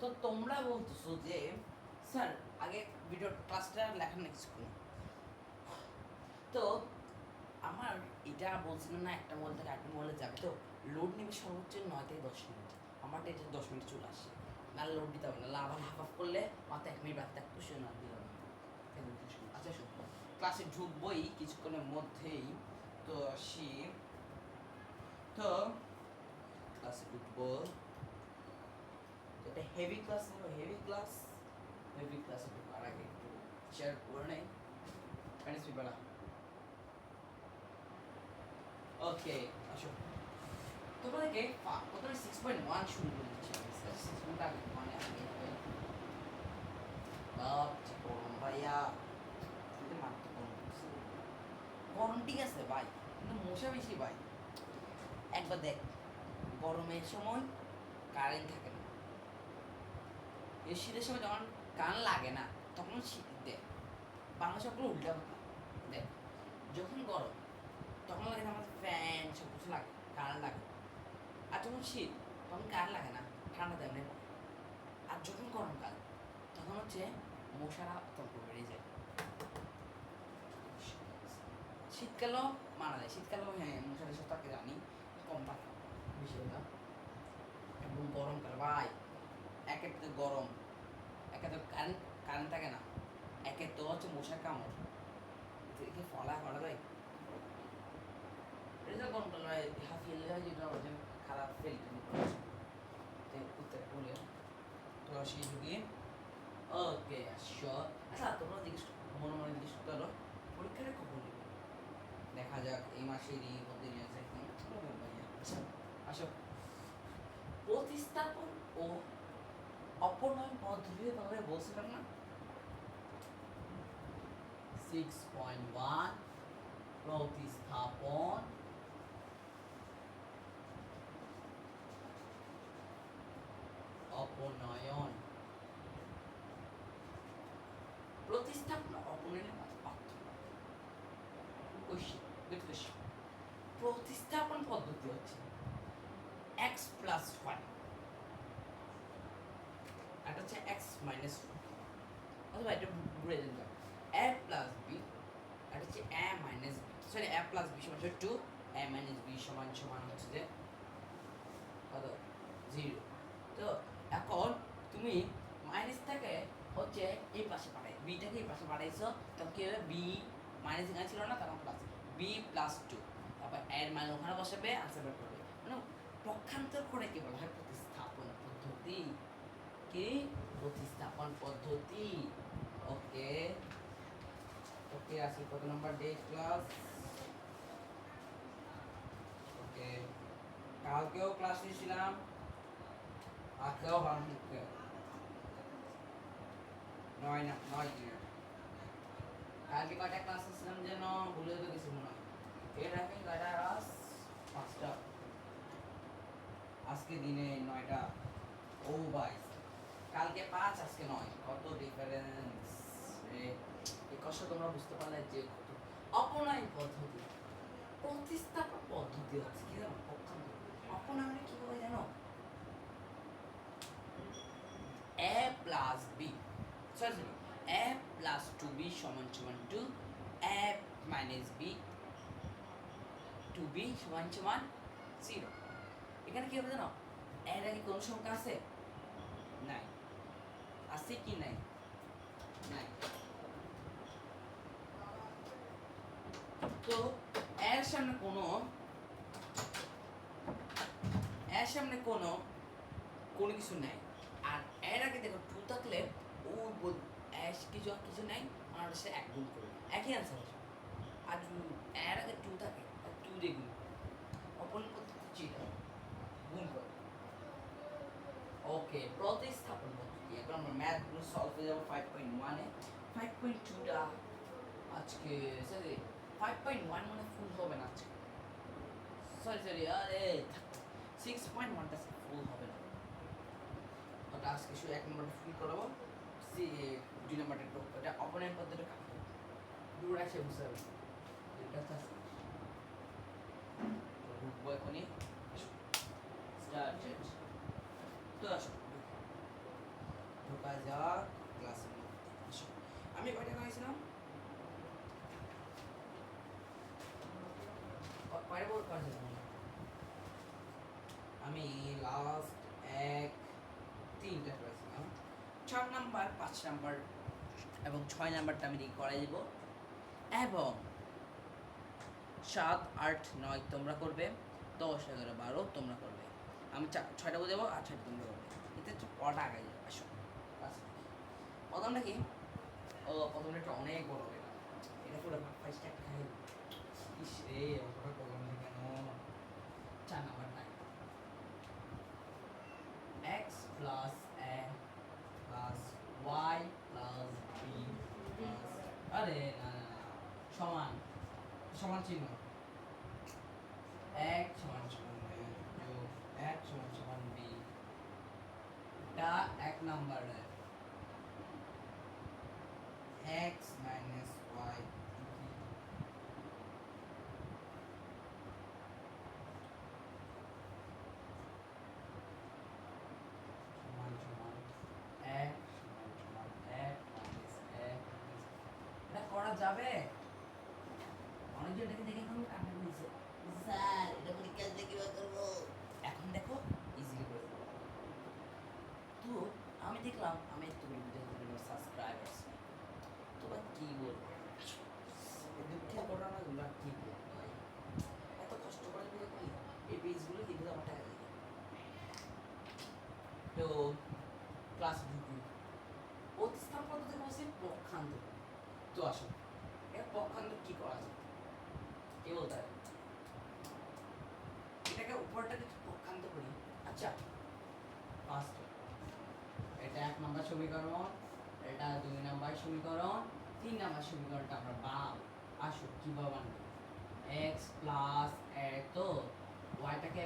তো তোমরা বলতেছো যে স্যার আগে ভিডিও ক্লাসটা লেখা নেক্সট করুন। তো আমার এটা বলছিলাম না, একটা মোবাইল থেকে আরেকটা মোবাইলে যাবে, তো লোড নেবে সর্বোচ্চ 9 থেকে 10 মিনিট। আমারটা এটা 10 মিনিট চলে আসে, না লোড দিতে হবে না, আবার হাফ করলে মাত্র 1 মিনিট রাখতে একটু শুনে না দিলাম। আচ্ছা শোন, ক্লাসে ঢুকবোই কিছুক্ষণের মধ্যেই, তো আসি। তো ক্লাসে ঢুকবো, এটা হেভি ক্লাস নেবো, হেভি ক্লাসে ঢোকার আগে একটু শেয়ার করে নেই প্যানিস পিপারা। ওকে আসো, তোমাদেরকে প্রথমে 6.1 শুরু করে দিচ্ছি। 6.1 আগে মানে আগে গরম ভাইয়া, কিন্তু মারতে গরম গরম ঠিক আছে ভাই, কিন্তু মশা বেশি ভাই। একবার দেখ, গরমের সময় কারেন্ট থাকে না, এই শীতের সময় যখন কারেন্ট লাগে না তখন শীত দেয়। বাংলা সবগুলো উল্টা কথা। দেখ, যখন গরম তখন লাগে না, আমাদের ফ্যান সব কিছু লাগে, কারেন্ট লাগে। আর যখন শীত তখন কারেন্ট লাগে না, ঠান্ডা তেমনি পড়ে। আর যখন গরমকাল তখন হচ্ছে মশারা তখন বেড়ে যায়। শীতকালেও মারা যায়, শীতকালেও হ্যাঁ মশার এসব তাকে জানি কম থাকে বেশি কথা। এবং গরমকাল ভাই, একে তো গরম, একে তো কারেন্ট কারেন্ট থাকে না, একে তো হচ্ছে মশার কামড় দেখে ফলা করা যায়। এটা গরমকাল ভাই হাফিয়ে যেটা হচ্ছে খারাপ ফেলতে করতে বলে। তো আসি ঢুকি। ওকে আসো। আচ্ছা তোমরা জিজ্ঞেস মনে মনে জিজ্ঞেস করতে পারো পরীক্ষাটা কখন নেবে, দেখা যাক এই মাসেরই মধ্যে নিয়ে আসে। আচ্ছা আসো, প্রতিস্থাপন ও অপনয়ন পদ্ধতি তোমাদের বলছিলাম না, 6.1 প্রতিস্থাপন অপনয়ন। প্রতিস্থাপন অপনয়নের পার্থক্য। প্রতিস্থাপন পদ্ধতি হচ্ছে x প্লাস ওয়ান, এটা হচ্ছে x মাইনাস ওয়ান, অথবা এটা ঘুরে দিলাম a প্লাস বি, এটা হচ্ছে a minus B, sorry a plus B সমান 2, a মাইনাস বি সমান সমান হচ্ছে যে কত 0। তো এখন তুমি মাইনাস থেকে হচ্ছে এই পাশে পাঠাই, বিটাকে এই পাশে পাঠাইছো, তখন কি হবে বি মাইনাস এখানে ছিল না, তখন প্লাস বি প্লাস 2, তারপর এর মান ওখানে বসাবে, আনসার বের করবে। মানে পক্ষান্তর করে কি বলা হয় প্রতিস্থাপন পদ্ধতি, কি প্রতিস্থাপন পদ্ধতি। ওকে ওকে আসি কত নাম্বার ডে ক্লাস। ওকে কালকেও ক্লাস নিয়েছিলাম, আজকেও ভাবছি 9 দিনের। কালকে কয়টা ক্লাস নিয়েছিলাম যেন ভুলে তো কিছু মনে হয়, এর আগে কয়টা ক্লাস 5টা, আজকে দিনে 9টা। ও ভাই কালকে 5 আজকে 9, কত ডিফারেন্স রে। এই কষ্ট তোমরা বুঝতে পারলে যে কত অপনয়ন পদ্ধতি। প্রতিস্থাপন পদ্ধতি হচ্ছে কি জানো, পক্ষান্তর। অপনয়নে কি হবে জানো, a plus B, sorry a plus 2b সমান সমান 2, a মাইনাস বি 2b সমান সমান 0। এখানে কি হবে জানো, এর আগে কোন সংখ্যা আছে, নাই, আছে কি নাই, নাই। তো এর সামনে কোনো কোনো কিছু নাই, আর এর আগে দেখো 2 থাকলে ও কিছু কিছু নাই, আর সে 1 গুণ করবে, একই আনসার আসবে। আর এর আগে 2 থাকে, 2 দিয়ে গুণ করবে, অপনয়ন পদ্ধতি চিটা গুণ করবে। ওকে প্রতিস্থাপন পদ্ধতি। এখন আমরা ম্যাথগুলো সলভ হয়ে যাবো 5.1 এ। 5.2টা আজকে সরি 5.1 মানে ফুল হবে না আজকে, সরি আরে 6.1টা ফুল হবে না, ওটা আজকে শুধু 1 নম্বরটা ফুল করাবো, 2 নম্বরটা একটু এটা অপনয়ন পদ্ধতিটা কাটবো, দুটো একসাথে বুঝতে হবে। এটা হচ্ছে ঢুকবো এখনই, স্টার্টেড। তো আসো করা যাক ক্লাসের মধ্যে। আসো, আমি কয়টা বানিয়েছিলাম? কয়টা বোর্ড করেছিলাম আমি? লাস্ট এক তিনটা করেছিলাম। 4 নাম্বার 5 নাম্বার এবং 6 নাম্বারটা আমি করাই দিব, এবং 7 8 9 তোমরা করবে, 10 11 12 তোমরা করবে। আমি 6টা বুঝাবো আর 6টা তোমরা করবে। এতে একটু পড়াটা আগে যাবে। আসো, প্রথমটা কি? ও প্রথমটা একটা অনেক বড় হবে, এটা পুরো ফার্স্ট একটা খাই। ইস রে, অতটা করলাম না কেন? 4 নাম্বারটা x plus a plus y plus b plus, আরে না না না, সমান সমান চিহ্ন, x সমান সমান যোগ x সমান সমান b, এটা এক নাম্বারে x minus y সমান সমান x সমান সমান f minus a, এটা করা যাবে? অনেকজন দেখে দেখে এখন কান্না করেছে, স্যার এটা পরীক্ষা দিয়ে কিভাবে করবো? এখন দেখো ইজিলি করে দেবো। তো আমি দেখলাম আমি তুমি ভিডিও সাবস্ক্রাইবার্স নেই, তোমরা কি বলবো? দুঃখের ঘটনা, তোমরা কি বলবো ভাই? এত কষ্ট করে ভিডিও করি, এই পেজগুলো কিন্তু আমার টাকা দিয়ে। তো ক্লাস ঢুকি, প্রতিস্থান পদ্ধতি বলছে পক্ষান্ত। তো আসো, এর পক্ষান্ত কি করা যায়? কে বলতে হবে? এটাকে উপরটাকে পক্ষান্ত করি। আচ্ছা, ফার্স্ট এটা 1 নাম্বার সমীকরণ, এটা 2 নাম্বার সমীকরণ, 3 নাম্বার সমীকরণটা আমরা বানাবো। আসো কিভাবে বানাবো? x প্লাস তো y টাকে